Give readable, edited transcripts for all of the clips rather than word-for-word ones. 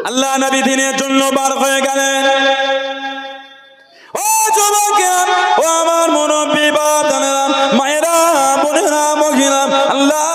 আল্লাহ নবী দিনের জন্য বার হয়ে গেলেন। ও যুবকেরা, ও আমার মুরব্বি বাবারা, মায়েরা, বোনেরা, মহিলা, আল্লাহ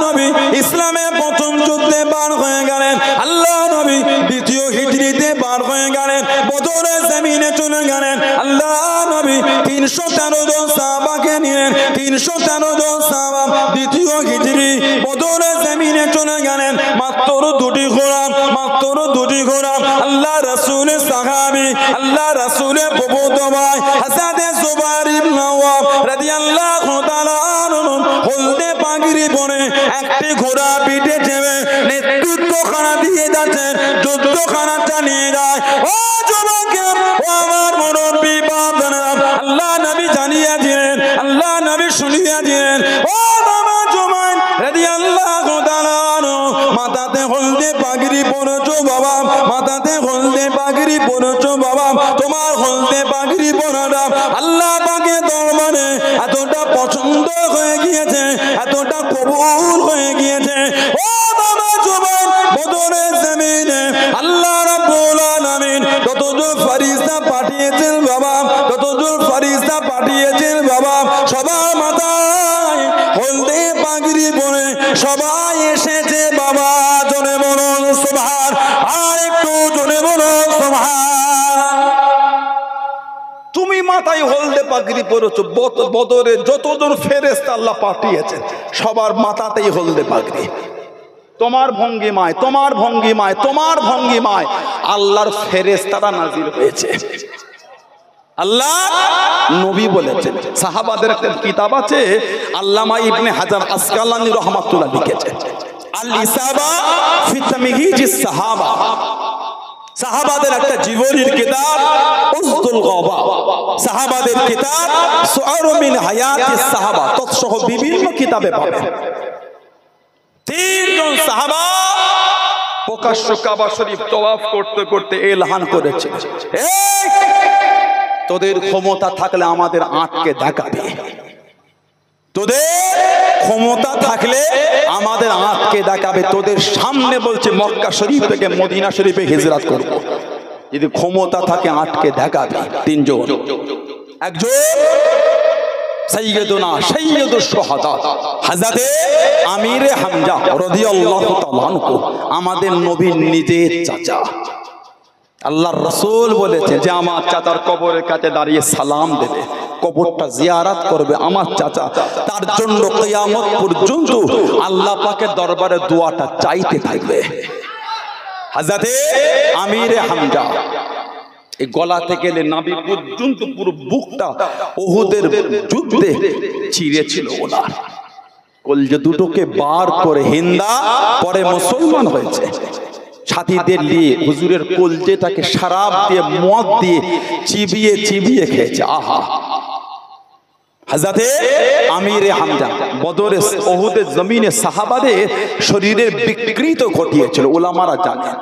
নবী ইসলামে প্রথম যুদ্ধে বার হয়ে গেলেন। আল্লাহ নবী দ্বিতীয় হিজরিতে বার হয়ে গেলেন। বদরের জমিনে চলে গেলেন। আল্লাহ নবী 313 জন সাহাবাকে নিলেন। 313 জন সাহাবা দ্বিতীয় হিজরি বদরের জমিনে চলে গেলেন। মাত্র দুটি ঘোড়া, মাত্র দুটি ঘোড়া। আল্লাহ রাসূলের সাহাবী, আল্লাহ রাসূলের প্রভুত ভাই হযরত জুবাইর ইবনে আওয়াম রাদিয়াল্লাহু তাআলা আনহু হলদে পাগড়ি পরে একটি ঘোড়া পিঠে চেপে নেতৃত্বখানা দিয়ে যাচ্ছেন, যুদ্ধখানা চালিয়ে যায়। ও যুবকেরা, ও আমার মুরব্বি বাবারা, আল্লাহ নবী জানিয়েছিলেন, আল্লাহ নবী শুনিয়েছিলেন। ও বাবা জুবাইর রাদিয়াল্লাহু তাআলা আনহু, মাথাতে হলদে পাগড়ি পরেছো বাবা, মাথাতে হলদে পাগড়ি পরেছো বাবা। তোমার হলদে পাগড়ি পরাটা আল্লাহ পাকের দরবারে এতটা পছন্দ হয়ে গিয়েছে, এতটা কবুল হয়ে গিয়েছে। ও বাবা জুবাইর, বদরের জমিনে আল্লাহ রাব্বুল আলামিন যতজন ফেরেশতা পাঠিয়েছেন বাবা, যতজন ফেরেশতা পাঠিয়েছেন বাবা, সবার মাথায় হলদে পাগড়ি পরে সবাই এসেছে বাবা। জোরে বলুন সুবহান, আর একটু জোরে বলুন সুবহান। তুমি মাথায় হলদে পাগড়ি পরেছো, বদরে যতজন ফেরেশতা আল্লাহ পাঠিয়েছেন সবার মাথাতেই হলদে পাগড়ি। তোমার ভঙ্গিমায়, তোমার ভঙ্গিমায়, তোমার ভঙ্গিমায় আল্লাহর ফেরেশতারা নাজিল হয়েছে। আল্লাহ নবী বলেছেন। সাহাবাদের একটা কিতাব আছে, আল্লামা ইবনে হাজার আসকালানী রাহমাতুল্লাহ লিখেছেন, আল ইসাবা ফি তামহিজিস সাহাবা। সাহাবাদের একটা জীবনীর কিতাব উসদুল গাবা, সাহাবাদের কিতাব সুআর মিন হায়াতিস সাহাবা, তৎসহ বিভিন্ন কিতাবে পাবেন। তিনজন সাহাবা প্রকাশ্য কাবা শরীফ তওয়াফ করতে করতে এলান করেছে, তোদের ক্ষমতা থাকলে আমাদের আটকে দেখাবে, তোদের ক্ষমতা থাকলে আমাদের আটকে দেখাবে, তোদের সামনে বলছে মক্কা শরীফ থেকে মদিনা শরীফে হিজরত করব, যদি ক্ষমতা থাকে আটকে দেখাবে। তিনজন, একজন সাইয়্যিদুনা সাইয়্যিদুশ শুহাদা হযরত আমিরে হামজা রাদিয়াল্লাহু তাআলা আনহু, আমাদের নবীর নিজের চাচা। আল্লাহর রাসূল বলেছেন যে আমার চাচার কবরের কাছে দাঁড়িয়ে সালাম দেবে, কবরটা জিয়ারত করবে আমার চাচা, তার জন্য কিয়ামত পর্যন্ত আল্লাহ পাকের দরবারে দোয়াটা চাইতে থাকবে। হযরত আমিরে হামজা এই গলা থেকে নাভি পর্যন্ত পুরো বুকটা উহুদের যুদ্ধে চিরেছিল ওনার, কলজে দুটোকে বার করে হিন্দা পরে মুসলমান হয়েছে। সাথীদের নিয়ে হুজুরের কলজেটাকে শরাব দিয়ে মদ দিয়ে চিবিয়ে চিবিয়ে খেয়েছে। আহা, হযরত আমিরে হামজা বদরের উহুদের জমিনে সাহাবাদের শরীরের বিকৃত ঘটিয়েছিল। উলামারা জানেন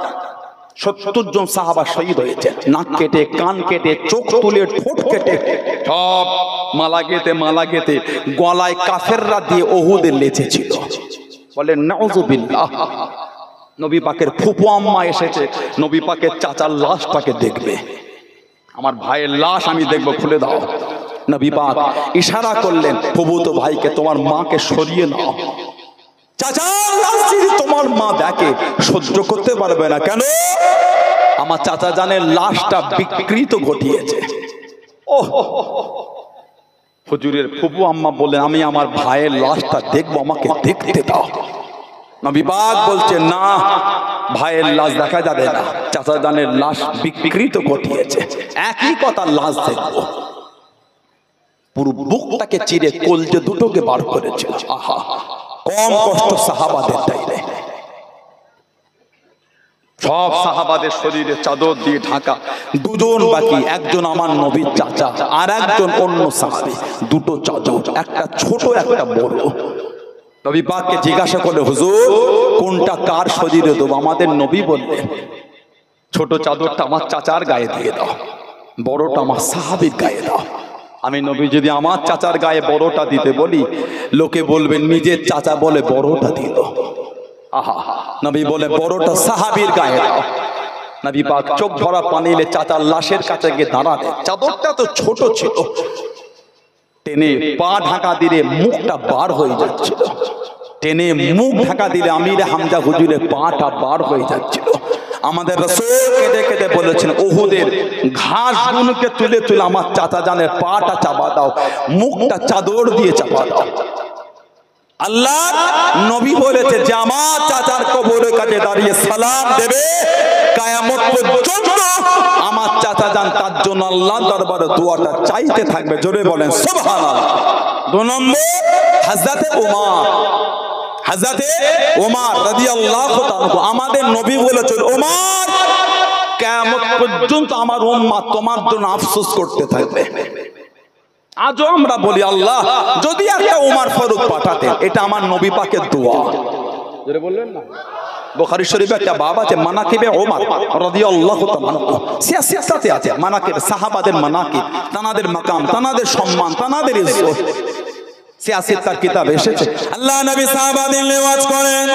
70 জন সাহাবা শহীদ হয়েছে, নাক কেটে, কান কেটে, চোখ তুলে, ঠোঁট কেটে, সব মালা গেতে গলায় কাফেররা দিয়ে উহুদে লেচেছিল। বলে নাউযুবিল্লাহ। নবী পাকের ফুফু আম্মা এসেছে, নবী পাকের চাচার লাশটাকে দেখবে। আমার ভাইয়ের লাশ আমি দেখবো, খুলে দাও। নবী পাক ইশারা করলেন ফুফুতো ভাইকে, তোমার মাকে সরিয়ে নাও। চাচার লাশ যদি তোমার মা দেখে সহ্য করতে পারবে না। কেন? আমার চাচা জানে লাশটা বিকৃত ঘটিয়েছে। ও হুজুরের ফুফু আম্মা বললেন আমি আমার ভাইয়ের লাশটা দেখবো, আমাকে দেখতে দাও। নবী পাক বলছে না, ভাইয়ের লাশ দেখা যাবে না, চাচা জানের লাশ বিকৃত ঘটিয়েছে। একই কথা, লাশ দেখবো। পুরো বুকটাকে চিরে কলজে দুটোকে বার করেছে। আহা, কম কষ্ট সাহাবাদের তাই রে। সব সাহাবাদের শরীরে চাদর দিয়ে ঢাকা, দুজন বাকি, একজন আমার নবীর চাচা আর একজন অন্য সাহাবী। দুটো চাদর, একটা ছোট একটা বড়। নবী পাককে জিজ্ঞাসা করলে হুজুর কোনটা কার শরীরে দেবো? আমাদের নবী বললেন ছোট চাদরটা আমার চাচার গায়ে দিয়ে দাও, বড়টা আমার সাহাবীর গায়ে দাও। আমি নবী যদি আমার চাচার গায়ে বড়টা দিতে বলি, লোকে বলবেন নিজের চাচা বলে বড়টা দিল। আহা, নবী বলে বড়টা সাহাবীর গায়ে দাও। নবী পাক চোখ ভরা পানি এলে চাচার লাশের কাছে গিয়ে দাঁড়ালেন। চাদরটা তো ছোট ছিল, টেনে পা ঢাকা দিলে মুখটা বার হয়ে যাচ্ছিল, টেনে মুখ ঢাকা দিলে আমির হামজা হুজুরের পাটা বার হয়ে যাচ্ছিল। আমাদের রাসূল কেঁদে কেঁদে বলেছেন, উহুদের ঘাসগুলোকে তুলে তুলে আমার চাচা জানের পাটা চাপা দাও, মুখটা চাদর দিয়ে চাপা দাও। আল্লাহ নবী বলেছে যে আমার চাচার কবরের কাছে দাঁড়িয়ে সালাম দেবে, কিয়ামত পর্যন্ত আমার চাচা জান তার জন্য আল্লাহর দরবারে দোয়াটা চাইতে থাকবে। জোরে বলেন সুবহানাল্লাহ। 2 নম্বর হযরতে ওমর রাদিয়াল্লাহু তাআলা, আমাদের নবী বলেছেন, ওমর কিয়ামত পর্যন্ত আমার উম্মত তোমার জন্য আফসোস করতে থাকবে। আজও আমরা বলি আল্লাহ যদি একটা ওমর ফারুক পাঠাতেন, এটা আমার নবী পাকের দোয়া। জোরে বললেন না? বুখারী শরীফে একটা বাব আছে মানাকিবে ওমর রাদিয়াল্লাহু তাআলা, সিয়াসতে আছে মানাকিব, সাহাবাদের মানাকিব, তানাদের মাকাম, তানাদের সম্মান, তানাদের ইজ্জত, সিয়াসত তার কিতাব এসেছে। আল্লাহ নবী সাহাবাদের লিওয়াজ করেন,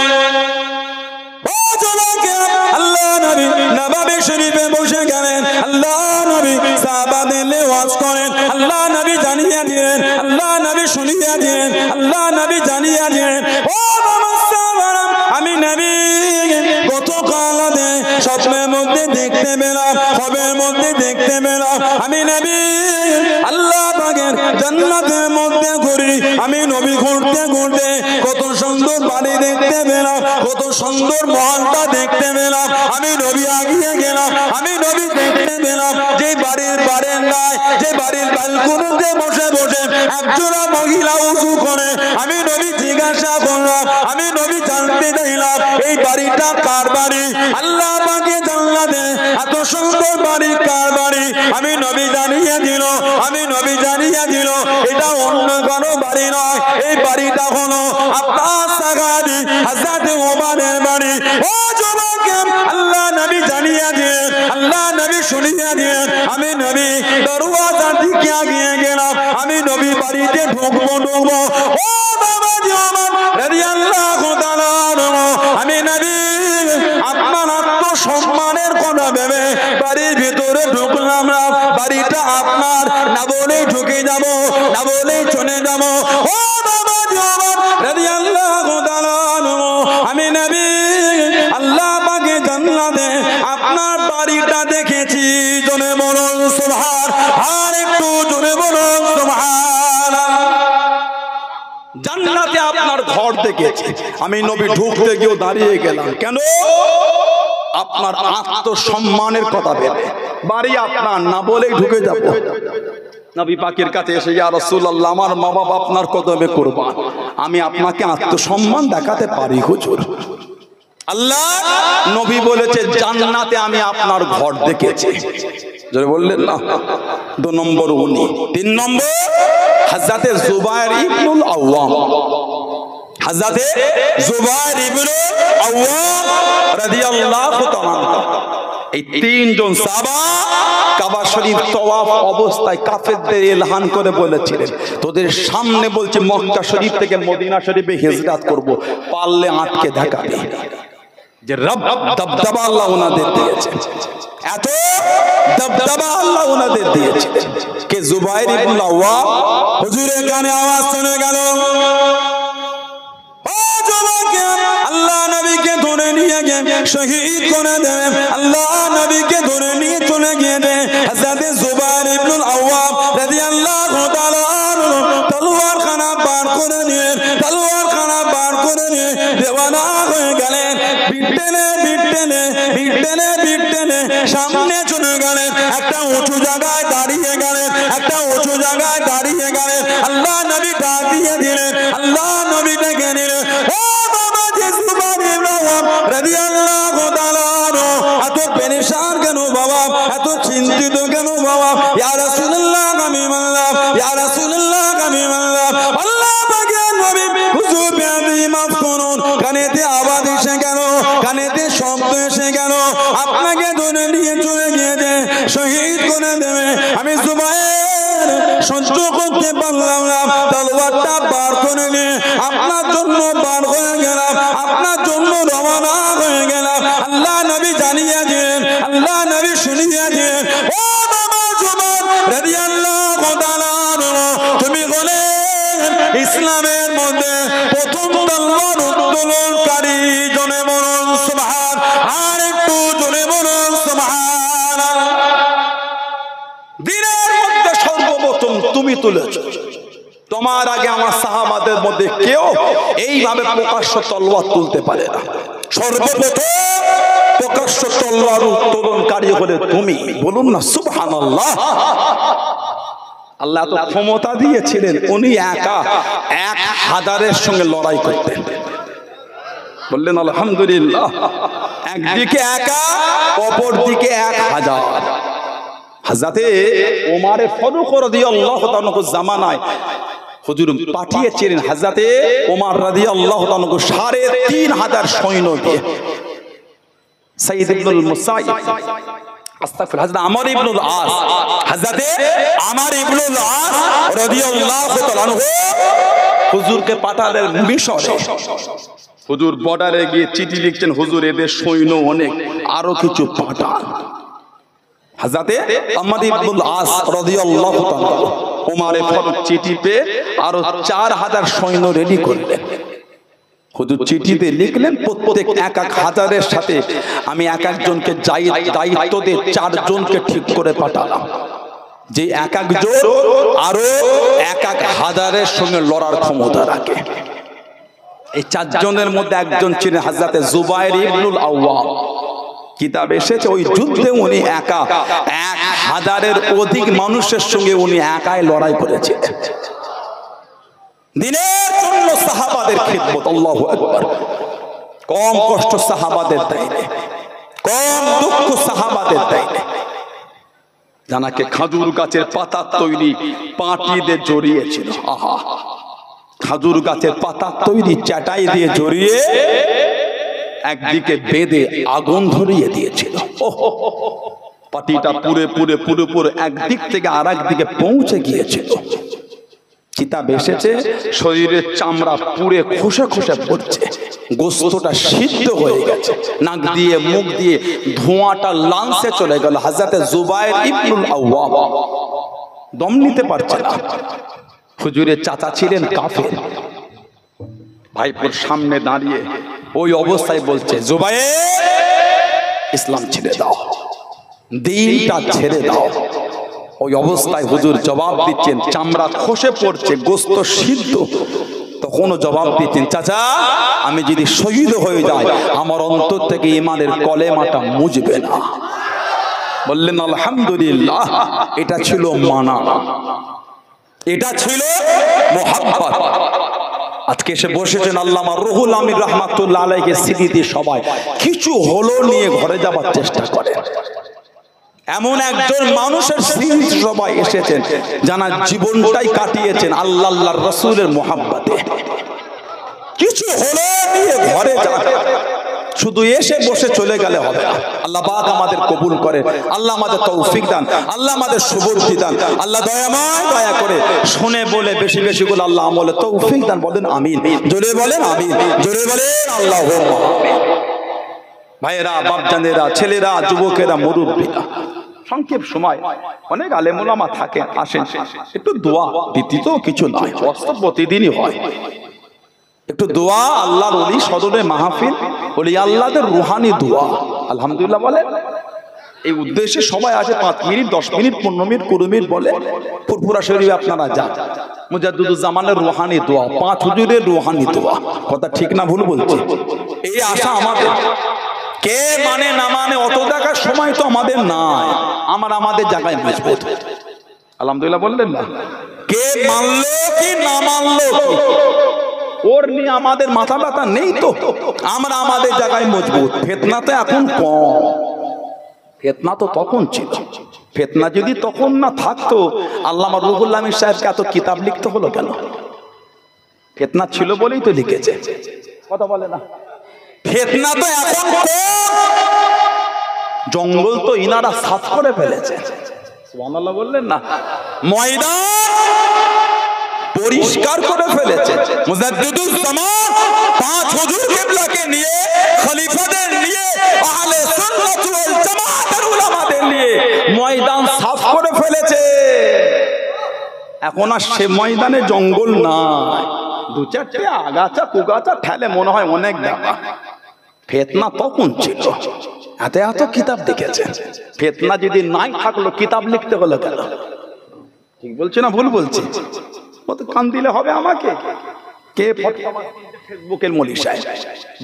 ও জনকে আল্লাহ নবী নববী শরীফে বসে গেলেন, আল্লাহ নবী সাহাবাদের লিওয়াজ করেন, আল্লাহ নবী জানিয়ে দিলেন, আল্লাহ নবী শুনিয়ে দিলেন, আল্লাহ নবী জানিয়ে দিলেন, ও সাহাবারা আমি নবী গতকাল স্বপ্নের মধ্যে দেখতে পেলাম, খবরের মধ্যে দেখতে পেলাম, আমি নবী আল্লাহ পাকের জান্নাতের মধ্যে ঘুরি, আমি নবী ঘুরতে ঘুরতে কত সুন্দর বাড়ি দেখতে পেলাম, কত সুন্দর মহলটা দেখতে পেলাম, আমি নবী আগিয়ে গেলাম, আমি নবী দেখতে পেলাম যে বাড়ির বারান্দায়, যে বাড়ির ব্যালকনিতে বসে বসে একজোড়া মহিলা উযু করে, আমি নবী জিজ্ঞাসা করলাম, আমি নবী জানতে চাইলাম এই বাড়িটা কার বাড়ি? আল্লাহ পাকে জান্নাতে এত সুন্দর বাড়ি কার বাড়ি? আমি নবী জানিয়ে দিল, আমি নবী জানিয়ে দিল এটা অন্য কোনো বাড়ি নয়, এই বাড়িটা হলো আপনার সাহাবী হযরত ওমরের বাড়ি। ও যুবক, আল্লাহ নবী জানিয়ে দিলেন, আল্লাহ নবী শুনিয়ে দিলেন, আমি নবী দরওয়াজার দিকে এগিয়ে গেলাম, আমি নবী বাড়িতে ঢুকবো। ও বাবাজি ওমর রাদিয়াল্লাহু তাআলা, আমি নবী আপনার আত্মসম্মানের কথা ভেবে বাড়ির ভিতরে ঢুকলাম না, বাড়িটা আপনার না বলেই ঢুকে যাব, না বলেই চলে যাব। ও বাবাজি ওমর রাদিয়াল্লাহু তাআলা, আমি নবী আল্লাহ পাকে জান্নাতে আপনার বাড়িটা দেখেছি। জোরে বলুন সুবহান, আর একটু জোরে বলুন সুবহানাল্লাহ। জান্নাতে আপনার ঘর দেখেছি। আমি নবী ঢুকতে গিয়েও দাঁড়িয়ে গেলাম, কেন? আপনার আত্মসম্মানের কথা ভেবে। বাড়ি আপনার না বলেই ঢুকে যাব। নবী পাকের কাছে এসে, ইয়া রাসূলুল্লাহ আমার মা বাবা আপনার কদমে কুরবান, আমি আপনাকে আত্মসম্মান দেখাতে পারি হুজুর। আল্লাহ নবী বলেছে জান্নাতে আমি আপনার ঘর দেখেছি। জোরে বললেন না? 2 নম্বর উনি। 3 নম্বর হযরতে জুবায়ের ইবনুল আওয়াম, হযরতে জুবায়ের ইবনুল আওয়াম রাদিয়াল্লাহু তাআলা, এই 3 জন সাহাবা কাবা শরীফ তওয়াফ অবস্থায় কাফেরদের এলান করে বলেছিলেন, তোদের সামনে বলছে মক্কা শরীফ থেকে মদিনা শরীফে হিজরত করব, পারলে আটকে দেখাবে। যে রব দবদবা আল্লাহ ওনাদের দিয়েছে, এত দবদবা আল্লাহ ওনাদের দিয়েছে। কে? জুবায়ের ইবনুল আওয়াম। হুজুরের কানে আওয়াজ শুনে গেল, আল্লাহ নবীকে ধরে নিয়ে গিয়ে শহীদ করে দেন, আল্লাহ নবীকে ধরে নিয়ে চলে গিয়ে দেন হযরত জুবায়ের ইবনুল আওয়াম রাদিয়াল্লাহু তাআলা তলোয়ার খানা বার করে নিয়ে, তলোয়ার খানা বার করে নিয়ে দেওয়ানা হয়ে গেলেন। বিট্টেনে সামনে চলে গেলেন, একটা উঁচু জায়গায় দাঁড়িয়ে গেলেন, একটা উঁচু জায়গায় দাঁড়িয়ে গেলেন। আল্লাহ নবী ডাক দিয়ে দিলেন, আল্লাহ নবী ডেকে নিলেন, ও বাবা যে জুবায়ের ইবনুল আওয়াম রাদিয়াল্লাহু তাআলা, এত পেরেশান কেন বাবা, এত চিন্তিত কেন বাবা? ইয়া রাসূলুল্লাহ আমি মানলাম, ইয়া রাসূলুল্লাহ আমি মানলাম। আল্লাহ পাকের নবী হুজুর বেয়াদবি মাফ করুন, কানেতে আওয়াজ এসে গেল, কানেতে শব্দ এসে গেল, আপনাকে ধরে নিয়ে চলে গিয়েছে, শহীদ করে দেবে। আমি জুবায়ের সহ্য করতে পারলাম না, তলোয়ারটা বার করে নিয়ে আপনার জন্য বার হয়ে গেলাম, আপনার জন্য রওনা হয়ে গেলাম। আল্লাহ নবী জানিয়ে দিলেন, আল্লাহ নবী শুনিয়ে দিলেন, ও বাবা জুবাইর রাদিয়াল্লাহু তাআলা তুমি হলেন ইসলামের মধ্যে প্রথম তলোয়ার উত্তোলনকারী। জনে বলুন সুবহান, আর একটু জনে বলুন সুবহান। দিনের মধ্যে সর্বপ্রথম তুমি তুলেছো। তোমার আগে আমার সাহাবাদের মধ্যে কেউ এইভাবে প্রকাশ্য তলোয়ার তুলতে পারে না। সর্বপ্রথম প্রকাশ্য তলোয়ার উত্তোলনকারী হলে তুমি। বলুন না সুবহানাল্লাহ। আল্লাহ তো ক্ষমতা দিয়েছিলেন, উনি একা 1000-এর সঙ্গে লড়াই করতেন। বললেন আলহামদুলিল্লাহ। একদিকে একা, অপর দিকে 1000। হযরতে ওমর ফারুক রাদিয়াল্লাহু তাআলা জামানায় হুজুর পাঠিয়েছিলেন হযরতে ওমর রাদিয়াল্লাহু তাআলা 3500 সৈন্য দিয়ে। সাইয়্যিদ ইবনুল মুসাইয়্যিব, আস্তাগফিরুল্লাহ, হযরত আমর ইবনুল আস, হযরতে আমর ইবনুল আস রাদিয়াল্লাহু তাআলা হুজুরকে পাঠালেন মিশরে। হুজুর বর্ডারে গিয়ে চিঠি লিখছেন, হুজুর এদের সৈন্য অনেক, আরো কিছু পাঠান। হযরতে আমর ইবনুল আস রাদিয়াল্লাহু তাআলা ওমর ফারুক চিঠি পেয়ে আরো 4000 সৈন্য রেডি করলেন। হুজুর চিঠিতে লিখলেন, প্রত্যেক 1000-এর সাথে আমি এক একজনকে দায়িত্ব দিয়ে 4 জনকে ঠিক করে পাঠালাম, যে এক একজন আরো 1000-এর সঙ্গে লড়ার ক্ষমতা রাখে। এই 4 জনের মধ্যে একজন ছিলেন হযরতে জুবাইর ইবনুল আওয়াম। কিতাব এসেছে ওই যুদ্ধে উনি একা 1000-এর অধিক মানুষের সঙ্গে উনি একাই লড়াই করেছিলেন। দিনের জন্য সাহাবাদের খিদমত, আল্লাহু আকবার। কম কষ্ট সাহাবাদের দেয়নি, কম দুঃখ সাহাবাদের দেয়নি। জানাকে খাজুর গাছের পাতা তৈরি পাটি দিয়ে জড়িয়েছিল। আহা, খাজুর গাছের পাতা তৈরি চাটাই দিয়ে জড়িয়ে একদিকে বেঁধে আগুন ধরিয়ে দিয়েছিল। পাটিটা পুরে পুরে পুরে পুরে একদিক থেকে আর একদিকে পৌঁছে গিয়েছিল। কিতাব এসেছে শরীরের চামড়া পুরে খসে খসে পড়ছে, গোশতটা সিদ্ধ হয়ে গেছে, নাক দিয়ে মুখ দিয়ে ধোঁয়াটা লাংসে চলে গেল। হযরতে জুবাইর ইবনুল আওয়াম দম নিতে পারছে না। হুজুরের চাচা ছিলেন কাফের, ভাইপোর সামনে দাঁড়িয়ে ওই অবস্থায় বলছে, জুবাইর ইসলাম ছেড়ে দাও, দিনটা ছেড়ে দাও। ওই অবস্থায় হুজুর জবাব দিচ্ছেন, চামড়া খসে পড়ছে, গোশত সিদ্ধ। তখনও জবাব দিচ্ছেন, চাচা আমি যদি শহীদ হয়ে যাই আমার অন্তর থেকে ঈমানের কলেমাটা মুজবে না। বললেন আলহামদুলিল্লাহ। এটা ছিল মানা, এটা ছিল মুহাব্বত। আজকে এসে বসেছেন আল্লামা রুহুল আমিন রাহমাতুল্লাহ আলাইহির স্মৃতিতে সবাই কিছু হলো নিয়ে ঘরে যাবার চেষ্টা করে। এমন একজন মানুষের স্মৃতি সবাই এসেছেন যারা জীবনটাই কাটিয়েছেন আল্লাহ আল্লাহর রাসূলের মুহাব্বতে। কিছু হলো নিয়ে ঘরে যান, শুধু এসে বসে চলে গেলে হবে না। আল্লাহ পাক আমাদের কবুল করেন, আল্লাহ আমাদের তৌফিক দান, আল্লাহ আমাদের সুবুদ্ধি দান। আল্লাহ দয়াময় দয়া করে শুনে বলে বেশি বেশি করে আল্লাহ আমলে তৌফিক দান। বলেন আমিন, জোরে বলেন আমিন, জোরে বলেন আল্লাহুম্মা আমিন। ভাইয়েরা, বাপজানেরা, ছেলেরা, যুবকেরা, মুরব্বীরা, সংক্ষেপ সময় অনেক আলেম ওলামা থাকেন, আসেন, একটু দোয়া ব্যতীত কিছু নয়, বাস্তব প্রতিদিনই হয়। একটু দোয়া, আল্লাহর ওলি সদরে মাহফিল, ওলি আল্লাহদের রুহানি দোয়া। আলহামদুলিল্লাহ বলে এই উদ্দেশ্যে সবাই আসে। 5 মিনিট 10 মিনিট 15 মিনিট 20 মিনিট বলে ফুরফুরা শরীফে আপনারা যান। মুজাদ্দিদুজ্জামানের রুহানি দোয়া, 5 হুজুরের রুহানি দোয়া। কথা ঠিক না ভুল বলছি? এই আশা আমাদের। কে মানে না মানে অত দেখার সময় তো আমাদের নাই। আমাদের জায়গায় মজবুত। আলহামদুলিল্লাহ বললেন না? কে মানলো কি না মানলো ওর নিয়ে আমাদের মাথা ব্যথা নেই তো। আমরা আমাদের জায়গায় মজবুত। ফিতনা তো এখন কম, ফিতনা তো তখন ছিল। ফিতনা যদি তখন না থাকতো আল্লামা রুহুল আমিন সাহেবকে এত কিতাব লিখতে হলো কেন? ফিতনা ছিল বলেই তো লিখেছে। কথা বলে না? ফিতনা তো এখন কম, জঙ্গল তো ইনারা সাফ করে ফেলেছে। সুবহানাল্লাহ বললেন না? ময়দান পরিষ্কার করে ফেলেছে। মুজাদ্দিদুজ জামান পাঁচ হুজুর কিবলাকে নিয়ে, খলিফাদের নিয়ে, আহলে সুন্নাত ওয়াল জামাতের উলামাদের নিয়ে ময়দান সাফ করে ফেলেছে। এখন আর সে ময়দানে জঙ্গল নাই, দু চারটে আগাছা কুগাছা ঠেলে মনে হয় অনেক ব্যাপার। ফিতনা তখন ছিল, এত এত কিতাব লিখেছে। ফিতনা যদি নাই থাকলো কিতাব লিখতে হলো কেন? ঠিক বলছি না ভুল বলছি? কত কান দিলে হবে আমাকে? কে ফেসবুকের মলি সাহেব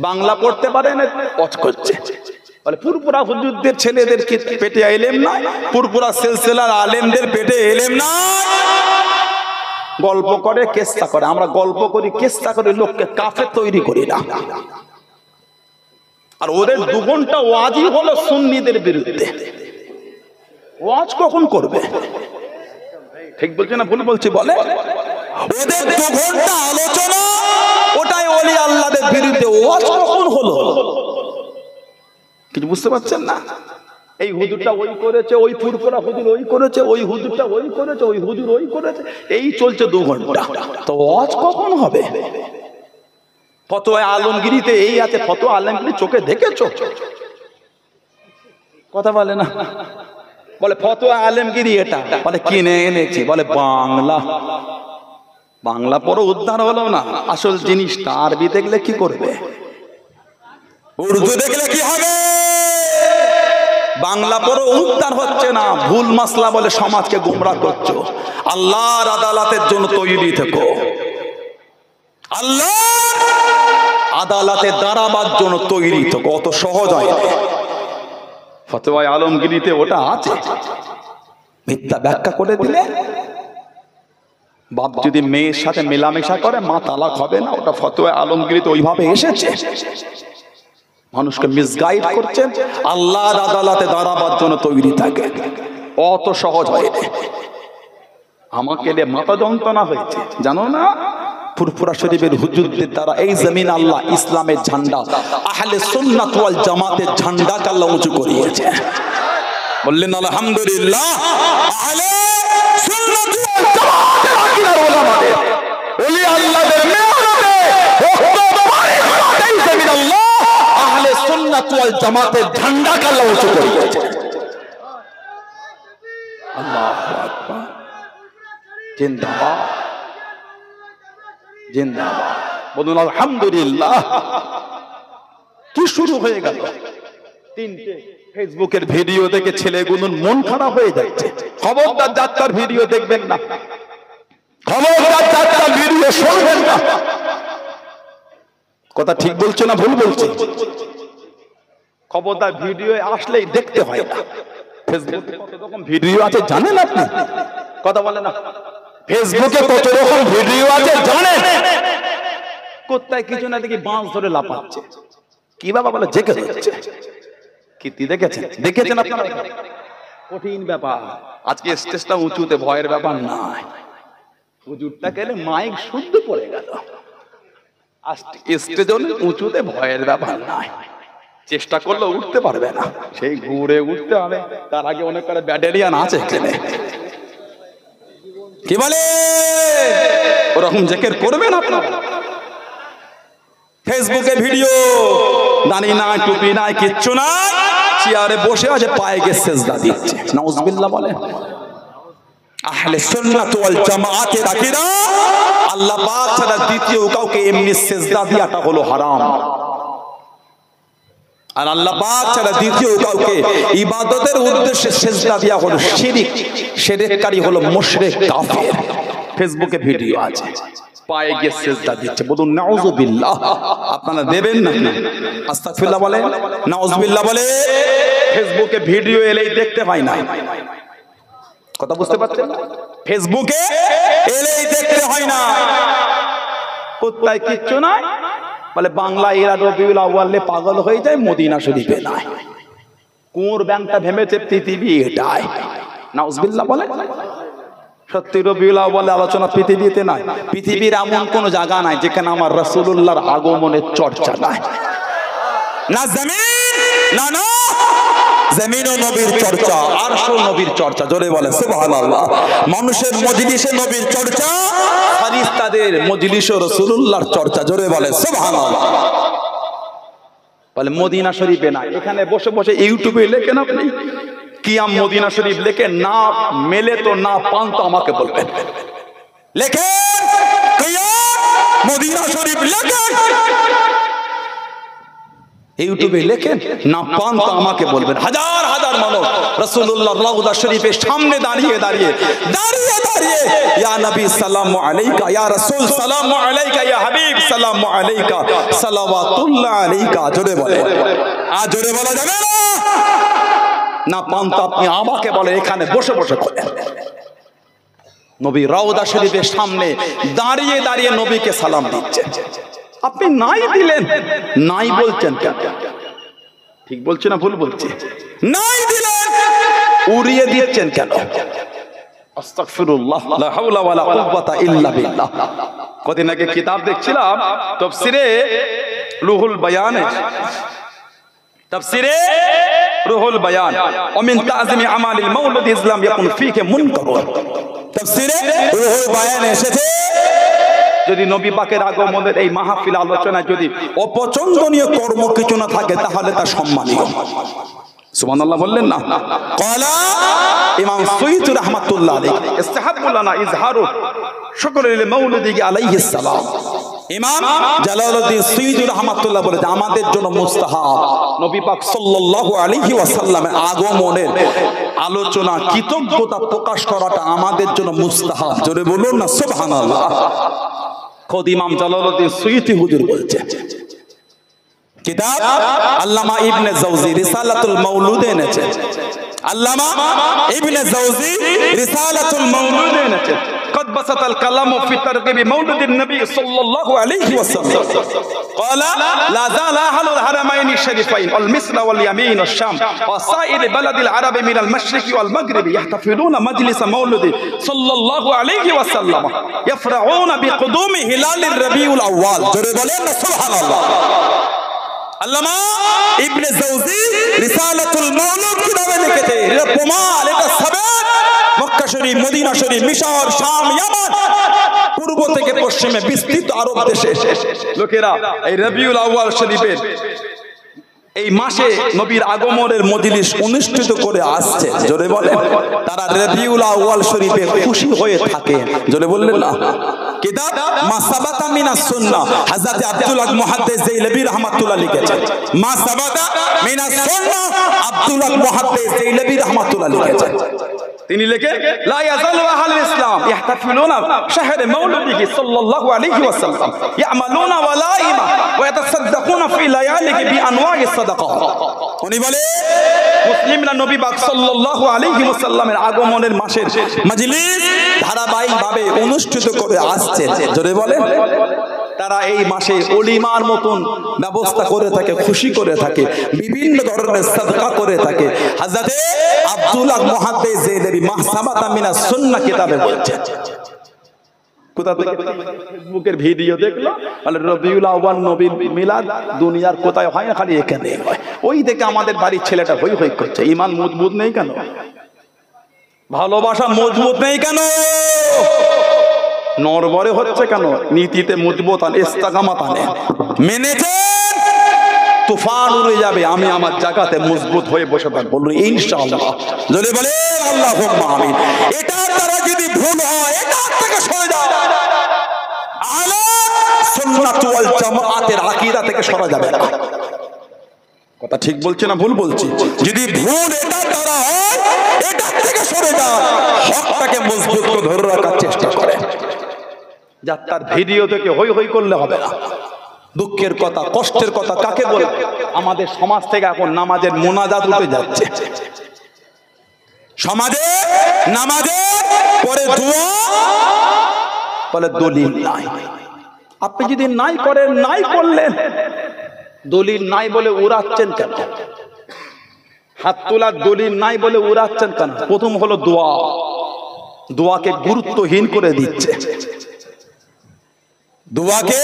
বাংলা পড়তে পারে না, পচ করছে বলে পুরপুরা হুজুরদের ছেলেদের পেটে এলেম নাই, পুরপুরা সিলসিলার আলেমদের পেটে এলেম নাই। গল্প করে কেসটা করে, আমরা গল্প করি কেসটা করে, লোককে কাফের তৈরি করি না। আর ওদের 2 ঘন্টা ওয়াজই হলো সুন্নিদের বিরুদ্ধে। ওয়াজ কখন করবে? ঠিক বলছে না ভুল বলছি? বলে ওদের 2 ঘন্টা আলোচনা, ওটাই ওলি আল্লাহদের বিরুদ্ধে। ওয়াজ কখন হলো? কিছু বুঝতে পারছেন না? এই হুজুরটা ওই করেছে, ওই ফুরফুরা হুজুর ওই করেছে, ওই হুজুরটা ওই করেছে, ওই হুজুর ওই করেছে, এই চলছে 2 ঘন্টা। তো ওয়াজ কখন হবে? ফতোয়া আলমগিরিতে এই আছে, ফতোয়া আলমগিরি চোখে দেখেছো? কথা বলে না, বলে ফতোয়া আলমগিরি এটা, বলে কিনে এনেছি, বলে বাংলা। বাংলা পড়ো উদ্ধার হলো না, আসল জিনিসটা আরবি দেখলে কি করবে? উর্দু দেখলে কি হবে? বাংলা পড়ো উদ্ধার হচ্ছে না, ভুল মাসলা বলে সমাজকে গোমরাহ করছো। আল্লাহর আদালতের জন্য তৈরি থেকো, আল্লাহ আদালতে দাঁড়াবার জন্য তৈরি থেকো। অত সহজ হয় না। ফতোয়া আলমগিরিতে ওটা আছে, মিথ্যা ব্যাখ্যা করে দিলে বাপ যদি মেয়ের সাথে মেলামেশা করে মা তালাক হবে না, ওটা ফতোয়া আলমগিরিতে ওইভাবে এসেছে। মানুষকে মিসগাইড করছেন, আল্লাহর আদালতে দাঁড়াবার জন্য তৈরি থাকে। অত সহজ হয় না। আমাকে মাথা যন্ত্রণা হয়েছে জানো না? ফুরফুরা শরীফের হুজুরদের দ্বারা এই জমিন আল্লাহ ইসলামের ঝান্ডা, আহলে সুন্নাত ওয়াল জামাতের ঝান্ডাকে আল্লাহ উঁচু করিয়েছে। বললেন আলহামদুলিল্লাহ। আহলে সুন্নাত ওয়াল জামাতের আকীদার উলামাদের, ওলি আল্লাহদের মেহনতে এই জমিন আল্লাহ আহলে সুন্নাত ওয়াল জামাতের ঝান্ডাকে আল্লাহ উঁচু করিয়েছে। আল্লাহু আকবার, জিন্দাবাদ জিন্দাবাদ। বলুন আলহামদুলিল্লাহ। কি শুরু হয়ে গেল? 3টে ফেসবুকের ভিডিও দেখে ছেলেগুলোর মন খারাপ হয়ে যাচ্ছে। খবরদার যাত্রার ভিডিও দেখবেন না, খবরদার যাত্রার ভিডিও শুনবেন না। কথা ঠিক বলছে না ভুল বলছে? খবরদার ভিডিও আসলেই দেখতে হয় না। ফেসবুকে কত রকম ভিডিও আছে জানেন আপনি? কথা বলে না। ফেসবুকে কত রকম ভিডিও আছে জানেন? কোথায় কিছু না দেখি বাঁশ ধরে লাফাচ্ছে, কি বাবা বলে জেগে যাচ্ছে। কীর্তি দেখেছেন? দেখেছেন আপনারা? কঠিন ব্যাপার। আজকে স্টেজটা উঁচুতে, ভয়ের ব্যাপার নাই। হুজুরটা গেলে মাইক শুদ্ধ পড়ে গেল। স্টেজ উঁচুতে, ভয়ের ব্যাপার নাই। চেষ্টা করলে উঠতে পারবে না, সেই ঘুরে উঠতে হবে। তার আগে অনেক করে ব্যাটালিয়ান আছে এখানে। কি বলে ওরকম জেকের করবেন আপনারা? ফেসবুকে ভিডিও, দাড়ি নাই, টুপি নাই, কিচ্ছু নাই, চেয়ারে বসে আছে, পায়ে গিয়ে সেজদা দিচ্ছে। নাউজুবিল্লাহ বলে। আহলে সুন্নাত ওয়াল জামাতের আকীদা, আল্লাহ পাক ছাড়া দ্বিতীয় কাউকে এমনি সেজদা দেওয়াটা হলো হারাম। আর আল্লাহ পাক ছাড়া দ্বিতীয় কাউকে ইবাদতের উদ্দেশ্যে সেজদা দেওয়া হলো শিরক। শিরককারী হলো মুশরিক, কাফের। ফেসবুকে ভিডিও আছে, পায়ে গিয়ে সেজদা দিচ্ছে। বলুন নাউজুবিল্লাহ। আপনারা দেবেন না? আস্তাগফিরুল্লাহ বলে, নাউজুবিল্লাহ বলে। ফেসবুকে ভিডিও এলেই দেখতে পাই না। কথা বুঝতে পারছেন? ফেসবুকে এলেই দেখতে হয় না। কোথায় কিচ্ছু নাই, বলে বাংলা এরা রবিউল আউয়ালে পাগল হয়ে যায়, মদিনা শরীফে নাই। কোন ব্যাংকটা ভেবেছে পৃথিবী এটাই। নাউজুবিল্লাহ বলে। সত্যি রবিউল আউয়ালে আলোচনা পৃথিবীতে নাই। পৃথিবীর এমন কোন জায়গা নাই যেখানে আমার রাসূলুল্লাহর আগমনের চর্চা নাই। না জমিন, না না জমিন ও নবীর চর্চা, আরশ ও নবীর চর্চা, জোরে বলে সুবহানাল্লাহ। মানুষের মজলিসে নবীর চর্চা, ফারিস্তাদের মজলিসে রাসূলুল্লাহর চর্চা, জোরে বলে সুবহানাল্লাহ। বলে মদিনা শরীফে না, এখানে বসে বসে ইউটিউবে লেখেন আপনি কিয়াম মদিনা শরীফ লেখেন, না মেলে তো না পান তো আমাকে বলবেন। লেখেন কিয়াম মদিনা শরীফ লেখেন, ইউটিউবে লেখেন, না পান তো আমাকে বলবেন। হাজার হাজার মানুষ রাসূলুল্লাহর রওজা শরীফের সামনে দাঁড়িয়ে দাঁড়িয়ে দাঁড়িয়ে দাঁড়িয়ে ইয়া নবী সালামু আলাইকা, ইয়া রাসূল সালামু আলাইকা, ইয়া হাবিব সালামু আলাইকা, সালাওয়াতুল্লাহ আলাইকা, জোরে বলে। আর জোরে বলা যাবে না, না পান তো আপনি আমাকে বলে, এখানে বসে বসে বলেন। নবী রওজা শরীফের সামনে দাঁড়িয়ে দাঁড়িয়ে নবীকে সালাম দিচ্ছে, আপনি নাই দিলেন, নাই বলছেন কেন? ঠিক বলছি না ভুল বলছি? নাই দিলেন, উড়িয়ে দিচ্ছেন কেন? আস্তাগফিরুল্লাহ, লা হাওলা ওয়ালা কুওয়াতা ইল্লা বিল্লাহ। কদিন আগে কিতাব দেখছিলাম তাফসীরে রুহুল বায়ানে, তাফসীরে রুহুল বায়ান, ওয়া মিন তা'যিমি আমালিল মাউলুদ ইসলাম ইয়াকুন ফীহি মুনকার। তাফসীরে রুহুল বায়ানে এসেছে, যদি নবী পাকের আগমনের এই মাহফিল আলোচনায় যদি অপছন্দনীয় কর্ম কিছু না থাকে তাহলে তা সম্মানীয়। সুবহানাল্লাহ বললেন না? ক্বালা ইমাম সুয়ুতী রাহমাতুল্লাহ আলাইহি ইসতিহাব্বু লানা ইজহারু শুকরিল মাউলিদি আলাইহিস সালাম। ইমাম জালালউদ্দিন সুয়ুতী রাহমাতুল্লাহ বলেছে আমাদের জন্য মুস্তাহাব নবী পাক সাল্লাল্লাহু আলাইহি ওয়াসাল্লামের আগমনের আলোচনা, কৃতজ্ঞতা প্রকাশ করাটা আমাদের জন্য মুস্তাহাব। জোরে বলুন না সুবহানাল্লাহ। খোদ ইমাম জালালউদ্দিন সুয়ুতী হুজুর বলছে, কিতাব আল্লামা ইবনে জাওজি রিসালাতুল মাউলুদে এনেছে, আল্লামা ইবনে জাওজি রিসালাতুল মাউলুদে এনেছে। قد بسط الكلام في ترغيب مولد النبي صلى الله عليه وسلم قال لا زال أهل الحرمين الشريفين والمصر واليمين والشام وسائر بلد العرب من المشرق والمغرب يحتفلون مجلس مولد صلى الله عليه وسلم يفرحون بقدوم هلال الربيع الأول। জোরে বলেন না সুবহানাল্লাহ। আল্লামা ইবনে জাওজি রিসালাতুল মাউলুদ কিতাবে লিখেছে, এটা প্রমাণ, এটা সাবেত। মক্কা শরীফ, মদিনা শরীফ, মিশর, শাম, ইয়ামান, পূর্ব থেকে পশ্চিমে বিস্তৃত আরব দেশে লোকেরা এই রবিউল আউয়াল শরীফের এই মাসে নবীর আগমনের মজলিস অনুষ্ঠিত করে আসছে। জোরে বলেন, তারা রবিউল আউয়াল শরীফে খুশি হয়ে থাকে। জোরে বললেন না? কিতাব মা সাবাতা মিনাস সুন্নাহ হযরত আব্দুল্লাহ মুহাদ্দিস জাইলাবি রাহমাতুল্লাহ লিখেছেন, মা সাবাতা মিনাস সুন্নাহ আব্দুল্লাহ মুহাদ্দিস জাইলাবি রাহমাতুল্লাহ লিখেছেন। তিনি লেখে লা ইয়াজালু আহলুল ইসলাম ইহতাফিলুনা শাহর মাউলিদিহি সাল্লাল্লাহু আলাইহি ওয়াসাল্লাম ইয়ামালুনা ওয়ালাইমা ওয়া ইয়াতাসাদদাকুনা ফি লায়ালিহি বিআনওয়াইস সাদাকা। উনি বলে মুসলিমরা নবী পাক সাল্লাল্লাহু আলাইহি ওয়াসাল্লামের আগমনের মাসের মজলিস ধারাবাহিকভাবে অনুষ্ঠিত করে আসছে। জোরে বলেন, তারা এই মাসে ওলিমার মতন ব্যবস্থা করে থাকে, খুশি করে থাকে, বিভিন্ন ধরনের সাদকা করে থাকে। হযরত আব্দুল্লাহ মুহাদ্দিস জাইলাবি মাহসাবাতা মিনাস সুন্নাহ কিতাবে বলছেন। কোথা থেকে? ফেসবুকের ভিডিও দেখলো, বলে রবিউল আউয়াল নবীর মিলাদ দুনিয়ার কোথায় হয় না, খালি এখানে হয়। ওই দেখে আমাদের বাড়ির ছেলেটা হই হই করছে। ঈমান মজবুত নেই কেন? ভালোবাসা মজবুত নেই কেন? নরবরে হচ্ছে কেন? নীতিতে মজবুত আন, ইস্তেকামাত আনে, মেনেছেন তুফান উড়ে যাবে, আমি আমার জায়গাতে মজবুত হয়ে বসে থাকব, বলুন ইনশাআল্লাহ। যদি বলে আল্লাহুম্মা আমিন। এটা তারা যদি ভুল হয়, এটা থেকে সরে যাও, আলা সুন্নাত ওয়াল জামাআতের আকীদা থেকে সরা যাবে না। কথা ঠিক বলছি না ভুল বলছি? যদি ভুল এটা তারা হয়, এটা থেকে সরে যাও, হকটাকে মজবুত করে ধরে রাখার চেষ্টা করে। যাত্রার ভিডিও থেকে হই হই করলে হবে না। দুঃখের কথা, কষ্টের কথা কাকে বলে? আমাদের সমাজ থেকে এখন নামাজের মোনাজাত উঠে যাচ্ছে। সমাজে নামাজের পরে দোয়া বলে দলিল নাই। আপনি যদি নাই করেন, নাই করলেন, দলিল নাই বলে উড়াচ্ছেন কেন? হাত তোলার দলিল নাই বলে উড়াচ্ছেন কেন? প্রথম হলো দোয়া, দোয়াকে গুরুত্বহীন করে দিচ্ছে। দোয়াকে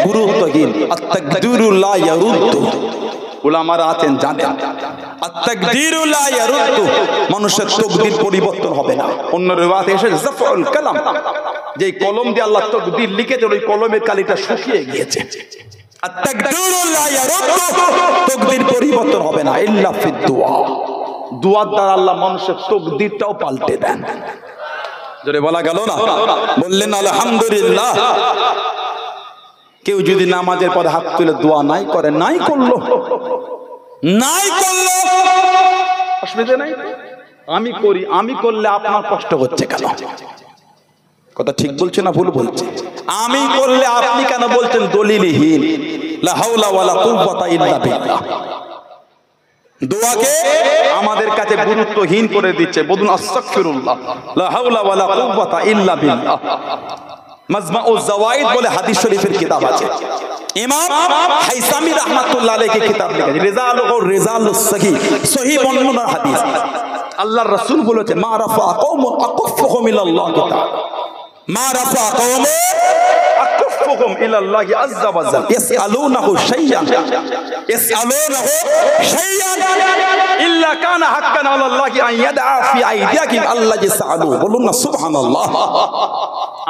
গুরুত্বহীন, আত-তাকদীরু লা ইয়ারুদ্দু। উলামারা আছেন জানেন, আত-তাকদীরু লা ইয়ারুদ্দু, মানুষের তাকদীর পরিবর্তন হবে না। অন্য রিওয়ায়াতে এসেছে জাফউল কালাম, যে কলম দিয়ে আল্লাহ তাকদীর লিখেছে ওই কলমের কালিটা শুকিয়ে গিয়েছে। আত-তাকদীরু লা ইয়ারুদ্দু, তাকদীর পরিবর্তন হবে না ইল্লা ফিদ দুআ, দুআর দ্বারা আল্লাহ মানুষের তাকদীরটাও পাল্টে দেন। জোরে বলা গেল না? বললেন আলহামদুলিল্লাহ। কেউ যদি নামাজের পরে হাত তুলে দোয়া নাই করে, নাই করলো, অসুবিধা নাই। আমি করি, আমি করলে আপনার কষ্ট হচ্ছে কেন? কথা ঠিক বলছে না ভুল বলছে? আমি করলে আপনি কেন বলছেন দলিলহীন? লা হাওলা ওয়ালা কুওয়াতা ইল্লা বিল্লাহ। দোয়াকে আমাদের কাছে গুরুত্বহীন করে দিচ্ছে। বলুন আস্তাগফিরুল্লাহ, লা হাওলা ওয়ালা কুওয়াতা ইল্লা বিল্লাহ। মাজমাউজ জাওয়াইদ বলে হাদিস শরীফের কিতাব আছে, ইমাম হাইসামি রাহমাতুল্লাহ আলাইহি কিতাব লিখেছে রিজালুস সহিহ, সহিহ বর্ণনার হাদিস। আল্লাহর রাসূল বলেছে মা রাফা কওমুন আকুফুহুম ইলাল্লাহ তাআলা, মা রাফা কওমুন আকুফুহুম ইলাল্লাহি আযজা ওয়া জাল ইয়াসআলুনাহু শাইয়ান ইল্লা কানা হাক্কান আলাল্লাহি আন ইয়াদআ ফি আইদিয়াকিম আল্লাযী সাআলু। বলুন না সুবহানাল্লাহ।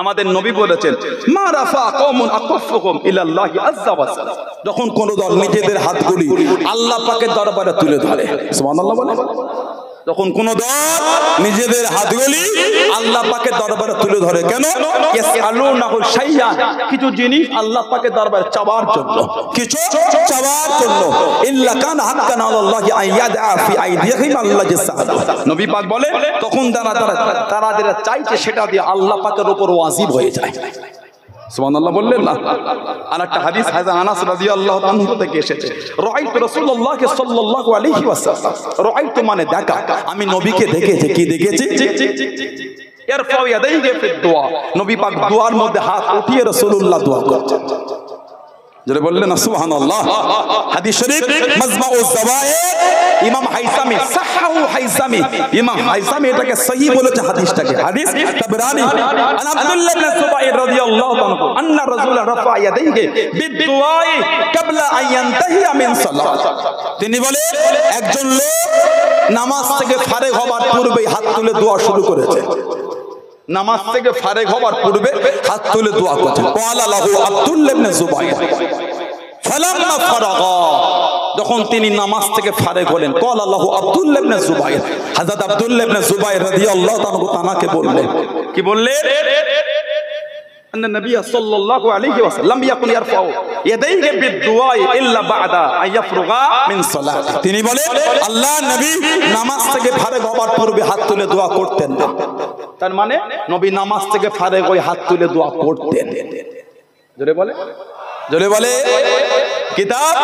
আমাদের নবী বলেছেন মা রাফা কওমুন আকুফুহুম ইলাল্লাহি আযজা ওয়া জাল, যখন কোন দল নিজেদের হাতগুলি আল্লাহ পাকের দরবারে তুলে ধরে, সুবহানাল্লাহ বলে, যখন কোন দল নিজেদের হাতগুলি আল্লাহ পাকের দরবারে তুলে ধরে, কেন? ইয়াসআলুনাহু শাইয়ান, কিছু জিনিস আল্লাহ পাকের দরবারে চাওয়ার জন্য, কিছু চাওয়ার জন্য। ইল্লা কানা হাক্কান আলাল্লাহি আন ইয়াদআ ফি আইদিহিম আল্লাযী সাআলু। নবী পাক বলে তখন তারা যেটা চাইছে সেটা দিয়ে আল্লাহ পাকের উপর ওয়াজিব হয়ে যায়। সুবহানাল্লাহ বললেন না? আরেকটা হাদিস হযরত আনাস রাদিয়াল্লাহু তাআলা থেকে এসেছে, রাআইতু রাসূলুল্লাহ সাল্লাল্লাহু আলাইহি ওয়াসাল্লাম, রাআইতু মানে দেখা, আমি নবীকে দেখেছি। কি দেখেছি? ইয়ারফাউ ইয়াদাইহি ফি দুআ, নবী পাক দুআর মধ্যে হাত উঠিয়ে রাসূলুল্লাহ দোয়া করতেন। যারা বললেন না সুবহানাল্লাহ। হাদিস শরীফ মাজমাউজ জাওয়ায়েদ, ইমাম হাইসামি সাহাহু হাইসামি, ইমাম হাইসামি এটাকে সহিহ বলেছে হাদিসটাকে। হাদিস তাবরানী আন আব্দুল্লাহ ইবনে সুবাইর রাদিয়াল্লাহু তাআলা আন্না রাসূলা রাফা ইয়াদাইহি বিদুআই ক্বাবলা আন ইয়ানতাহিয়া মিন সালাত, তিনি বলে একজন লোক নামাজ থেকে ফারেগ হবার পূর্বেই হাত তুলে দোয়া শুরু করেছে। নামাজ থেকে ফারেগ হবার পূর্বে হাত তুলে দোয়া করছেন। ক্বালা লাহু আব্দুল্লাহ ইবনে সুবাইর ফালাম্মা ফারাগা, যখন তিনি নামাজ থেকে ফারেগ হলেন, ক্বালা লাহু আব্দুল্লাহ ইবনে সুবাইর, হযরত আব্দুল্লাহ ইবনে সুবাইর রাদিয়াল্লাহু তাআলাকে বললেন, কি বললেন? أن النبي صلى الله عليه وسلم لم يكن يرفع يديه بالدعاء إلا بعد أن يفرغ من صلاة। তিনি বলেন আল্লাহ নবী নামাজ থেকে ফারেগ হবার পূর্বে হাত তুলে দোয়া করতেন না। তার মানে নবী নামাজ থেকে ফারেগ হয়ে হাত তুলে দোয়া করতেন। জোরে বলে, জোরে বলে। কিতাব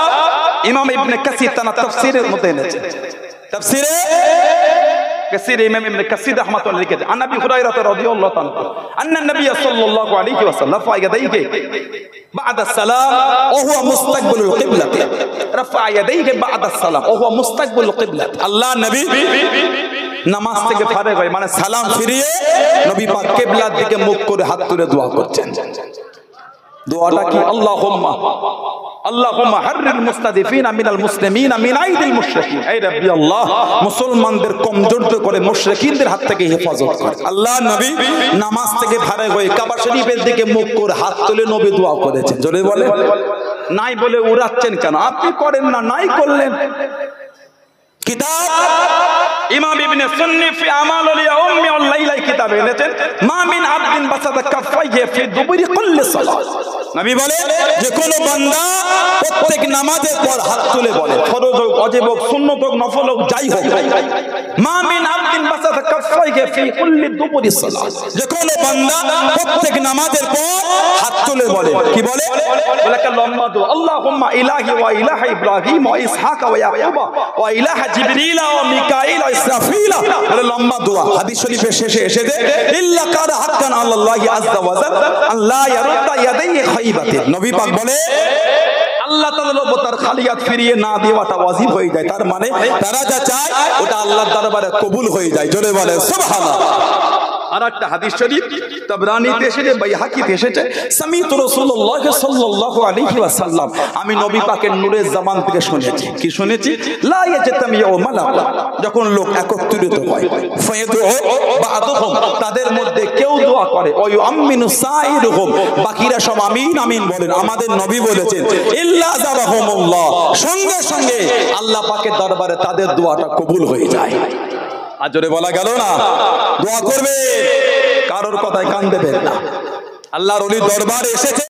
ইমাম ইবনে কাসির তার তাফসীরের মধ্যে এনেছে, তাফসীরে কাসির ইমাম ইবনে কাসির রাহমাতুল্লাহ লিখেছে আন আবি হুরায়রা রাদিয়াল্লাহু তাআলা আন্না নবী সাল্লাল্লাহু আলাইহি ওয়াসাল্লাম রাফা ইয়াদাইহি বা'দা সালাম ওয়া হুয়া মুস্তাকবিলুল কিবলাত, রাফা ইয়াদাইহি বা'দা সালাম ওয়া হুয়া মুস্তাকবিলুল কিবলাত। আল্লাহ নবী নামাজ থেকে ফারেগ হয় মানে সালাম ফিরিয়ে নবী পাক কিবলার দিকে মুখ করে হাত তুলে দোয়া করছেন। দোয়াটা কি? আল্লাহুম্মা আল্লাহুম্মা হাররিল মুস্তাদিফিনা মিনাল মুসলিমিনা মিন আইদিল মুশরিকিন, হে রাব্বি আল্লাহ মুসলমানদের কমজোর করে মুশরিকিনদের হাত থেকে হেফাজত কর। আল্লাহ নবী নামাজ থেকে ফারেগ হয়ে কাবা শরীফের দিকে মুখ করে হাত তুলে নবী দোয়া করেছেন। জোরে বলে, নাই বলে উড়াচ্ছেন কেন? আপনি করেন না, নাই করলেন। কিতাব ইমাম ইবনে সুন্নি ফি আমালুল ইয়াউমি ওয়াল লাইলা কিতাবে এনেছেন মা মিন আবদিন বাসাদা কাফাইহি ফি দুবুরি কুল্লি সালাত। নবী বলে যে কোন বান্দা প্রত্যেক নামাজের পর হাত তুলে বলে, ফরজ হোক, ওয়াজিব হোক, সুন্নাত হোক, নফল হোক, যাই হোক, মা মিন আবদিন বাসাদা কাফাইহি ফি কুল্লি দুবুরি সালাত, যে কোন বান্দা প্রত্যেক নামাজের পর হাত তুলে বলে, কি বলে? বলে কা লম্বা দোয়া, আল্লাহুম্মা ইলাহি ওয়া ইলাহা ইব্রাহিম ওয়া ইসহাক ওয়া ইয়াকুবা ওয়া ইলাহা জিবরিল ওয়া মিকাইল ওয়া ইসরাফিল, বলে লম্বা দোয়া। হাদিস শরীফের শেষে এসেছে ইল্লা কারা হাক্কান আল্লাহি আযজা ওয়া জাল আল্লাহ ইয়ারুদ্দা ইয়াদাইহি খাইবাতিন। নবী পাক বলে আল্লাহ তাআলার উপর তার খালিয়াত ফিরিয়ে না দেওয়াটা ওয়াজিব হয়ে যায়। তার মানে তারা যা চায় ওটা আল্লাহর দরবারে কবুল হয়ে যায়। জোরে বলে সুবহানাল্লাহ। আর একটা হাদিস শরীফ তাবরানীতে এসেছে, বাইহাকিতে এসেছে, সামিতু রাসূলুল্লাহ সাল্লাল্লাহু আলাইহি ওয়াসাল্লাম, আমি নবী পাকের নূরের জবান থেকে শুনেছি। কি শুনেছি? লা ইয়াজতামিউ মালাক, যখন লোক একত্রিত হয়, ফায়াদু বা'দুহুম, তাদের মধ্যে কেউ দোয়া করে, ওয়া ইউআমিনু সাইরুহুম, বাকিরা সব আমিন আমিন বলেন। আমাদের নবী বলেছেন, ইল্লা যাবাহুমুল্লাহ, সঙ্গে সঙ্গে আল্লাহ পাকের দরবারে তাদের দোয়াটা কবুল হয়ে যায়। আর জোরে বলা গেল না? দোয়া করবে, কারোর কথায় কান দেবেন না। আল্লাহর ওলি দরবারে এসেছে।